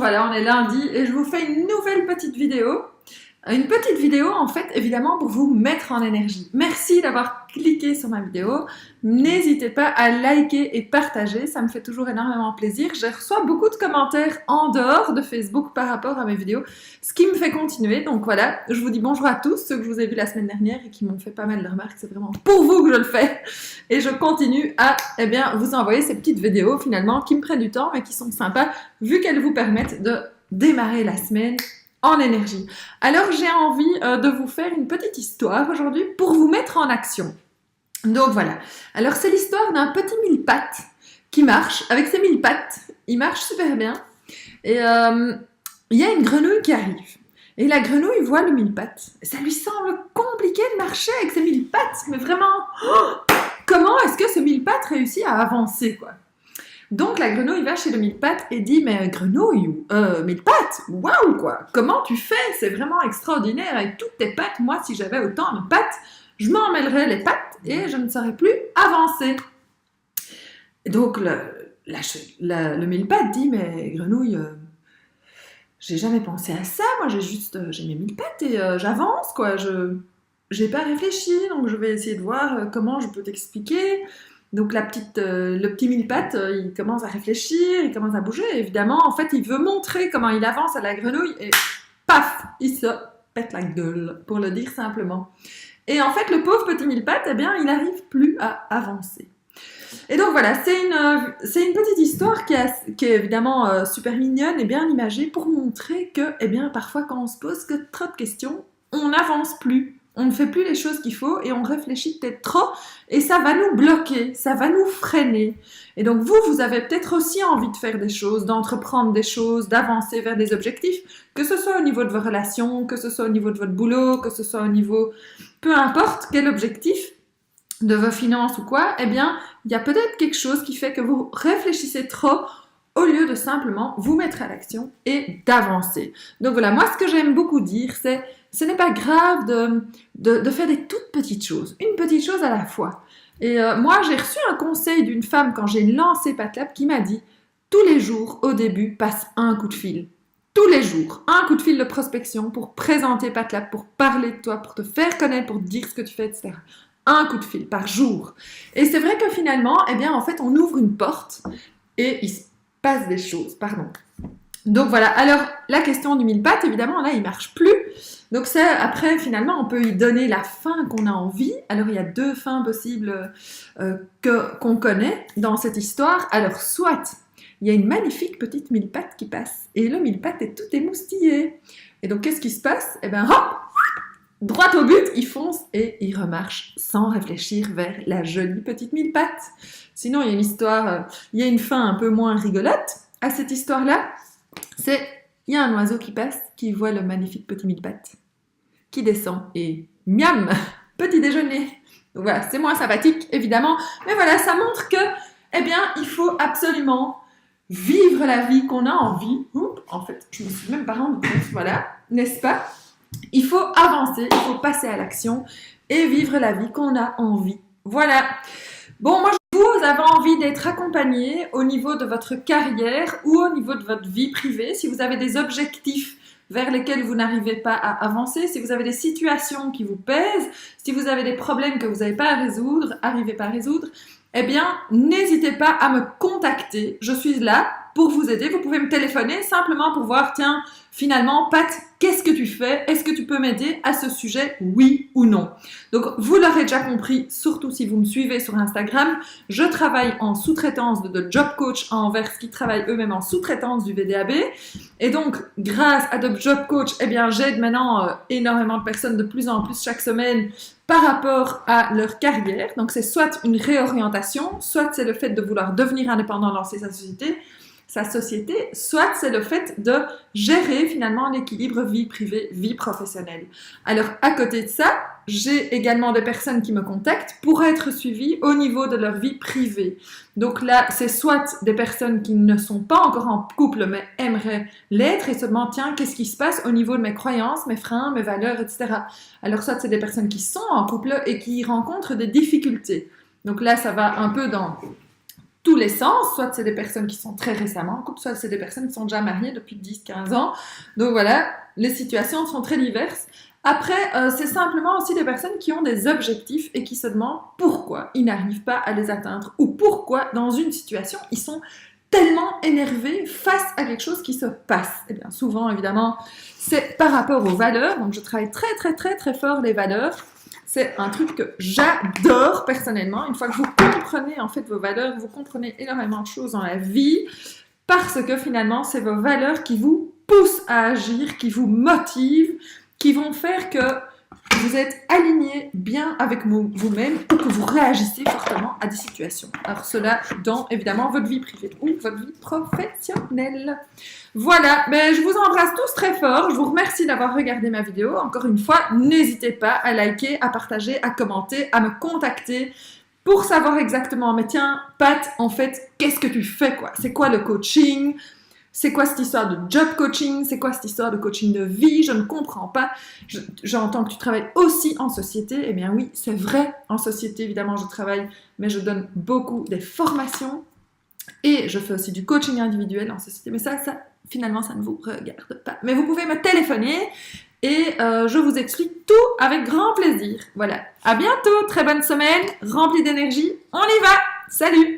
voilà, on est lundi et je vous fais une nouvelle petite vidéo. Une petite vidéo, en fait, évidemment, pour vous mettre en énergie. Merci d'avoir cliqué sur ma vidéo. N'hésitez pas à liker et partager, ça me fait toujours énormément plaisir. Je reçois beaucoup de commentaires en dehors de Facebook par rapport à mes vidéos, ce qui me fait continuer. Donc voilà, je vous dis bonjour à tous, ceux que je vous ai vus la semaine dernière et qui m'ont fait pas mal de remarques. C'est vraiment pour vous que je le fais. Et je continue à vous envoyer ces petites vidéos, finalement, qui me prennent du temps, mais qui sont sympas, vu qu'elles vous permettent de démarrer la semaine en énergie. Alors j'ai envie de vous faire une petite histoire aujourd'hui pour vous mettre en action. Donc voilà. Alors c'est l'histoire d'un petit mille-pattes qui marche. Avec ses mille pattes, il marche super bien. Et il y a une grenouille qui arrive. Et la grenouille voit le mille-pattes. Ça lui semble compliqué de marcher avec ses mille pattes. Mais vraiment, comment est-ce que ce mille-pattes réussit à avancer, quoi? Donc la grenouille va chez le mille-pattes et dit « Mais grenouille, mille-pattes, waouh quoi, comment tu fais? C'est vraiment extraordinaire avec toutes tes pattes. Moi, si j'avais autant de pattes, je m'en mêlerais les pattes et je ne saurais plus avancer. » Et donc le mille-pattes dit « Mais grenouille, j'ai jamais pensé à ça. Moi, j'ai mes mille pattes et j'avance quoi. J'ai pas réfléchi, donc je vais essayer de voir comment je peux t'expliquer. » Donc le petit mille-pattes, il commence à réfléchir, il commence à bouger. Et évidemment, en fait, il veut montrer comment il avance à la grenouille et paf, il se pète la gueule, pour le dire simplement. Et en fait, le pauvre petit mille-pattes, eh bien, il n'arrive plus à avancer. Et donc voilà, c'est une petite histoire qui est évidemment super mignonne et bien imagée pour montrer que, eh bien, parfois quand on se pose que trop de questions, on n'avance plus. On ne fait plus les choses qu'il faut et on réfléchit peut-être trop et ça va nous bloquer, ça va nous freiner. Et donc vous avez peut-être aussi envie de faire des choses, d'entreprendre des choses, d'avancer vers des objectifs, que ce soit au niveau de vos relations, que ce soit au niveau de votre boulot, que ce soit au niveau, peu importe quel objectif, de vos finances ou quoi, eh bien, il y a peut-être quelque chose qui fait que vous réfléchissez trop au lieu de simplement vous mettre à l'action et d'avancer. Donc voilà, moi ce que j'aime beaucoup dire, c'est ce n'est pas grave de faire des toutes petites choses, une petite chose à la fois. Et moi j'ai reçu un conseil d'une femme quand j'ai lancé PatLab qui m'a dit « Tous les jours, au début, passe un coup de fil. Tous les jours, un coup de fil de prospection pour présenter PatLab, pour parler de toi, pour te faire connaître, pour te dire ce que tu fais, etc. Un coup de fil par jour. » Et c'est vrai que finalement, eh bien en fait on ouvre une porte et il se passe des choses, pardon. Donc voilà, alors la question du mille-pattes, évidemment, là, il marche plus. Donc ça, après, finalement, on peut y donner la fin qu'on a envie. Alors il y a deux fins possibles qu'on connaît dans cette histoire. Alors soit, il y a une magnifique petite mille-pattes qui passe et le mille-pattes est tout émoustillé. Et donc qu'est-ce qui se passe? Eh bien, hop, droit au but, il fonce et il remarche sans réfléchir vers la jolie petite mille-pattes. Sinon, il y a une histoire, il y a une fin un peu moins rigolote à cette histoire-là. Il y a un oiseau qui passe, qui voit le magnifique petit mille-pattes, qui descend et miam, petit déjeuner. Donc voilà, c'est moins sympathique, évidemment. Mais voilà, ça montre que, eh bien, il faut absolument vivre la vie qu'on a envie. Oups, en fait, je me suis même pas rendu compte, voilà, n'est-ce pas? Il faut avancer, il faut passer à l'action et vivre la vie qu'on a envie. Voilà. Bon, moi, vous avez envie d'être accompagné au niveau de votre carrière ou au niveau de votre vie privée, si vous avez des objectifs vers lesquels vous n'arrivez pas à avancer, si vous avez des situations qui vous pèsent, si vous avez des problèmes que vous n'arrivez pas à résoudre, eh bien, n'hésitez pas à me contacter. Je suis là pour vous aider. Vous pouvez me téléphoner simplement pour voir, tiens, finalement, Pat, qu'est-ce que tu fais? Est-ce que tu peux m'aider à ce sujet? Oui ou non? Donc, vous l'aurez déjà compris, surtout si vous me suivez sur Instagram, je travaille en sous-traitance de job coach à Anvers qui travaillent eux-mêmes en sous-traitance du VDAB. Et donc, grâce à de job coach, eh bien, j'aide maintenant énormément de personnes de plus en plus chaque semaine par rapport à leur carrière. Donc, c'est soit une réorientation, soit c'est le fait de vouloir devenir indépendant, lancer sa société, soit c'est le fait de gérer finalement l'équilibre vie privée, vie professionnelle. Alors, à côté de ça, j'ai également des personnes qui me contactent pour être suivies au niveau de leur vie privée. Donc là, c'est soit des personnes qui ne sont pas encore en couple mais aimeraient l'être et se demandent, tiens, qu'est-ce qui se passe au niveau de mes croyances, mes freins, mes valeurs, etc. Alors soit c'est des personnes qui sont en couple et qui rencontrent des difficultés. Donc là, ça va un peu dans tous les sens. Soit c'est des personnes qui sont très récemment en couple, soit c'est des personnes qui sont déjà mariées depuis 10-15 ans. Donc voilà, les situations sont très diverses. Après, c'est simplement aussi des personnes qui ont des objectifs et qui se demandent pourquoi ils n'arrivent pas à les atteindre ou pourquoi dans une situation ils sont tellement énervés face à quelque chose qui se passe. Et bien souvent, évidemment, c'est par rapport aux valeurs. Donc je travaille très fort les valeurs. C'est un truc que j'adore personnellement. Une fois que vous comprenez en fait vos valeurs, vous comprenez énormément de choses dans la vie parce que finalement, c'est vos valeurs qui vous poussent à agir, qui vous motivent, qui vont faire que vous êtes aligné bien avec vous-même ou que vous réagissez fortement à des situations. Alors cela dans évidemment votre vie privée ou votre vie professionnelle. Voilà, mais je vous embrasse tous très fort. Je vous remercie d'avoir regardé ma vidéo. Encore une fois, n'hésitez pas à liker, à partager, à commenter, à me contacter pour savoir exactement, mais tiens, Pat, en fait, qu'est-ce que tu fais quoi? C'est quoi le coaching? C'est quoi cette histoire de job coaching? C'est quoi cette histoire de coaching de vie? Je ne comprends pas. J'entends que tu travailles aussi en société. Eh bien oui, c'est vrai. En société, évidemment, je travaille, mais je donne beaucoup des formations. Et je fais aussi du coaching individuel en société. Mais ça, finalement, ça ne vous regarde pas. Mais vous pouvez me téléphoner et je vous explique tout avec grand plaisir. Voilà. À bientôt. Très bonne semaine. Remplie d'énergie. On y va. Salut!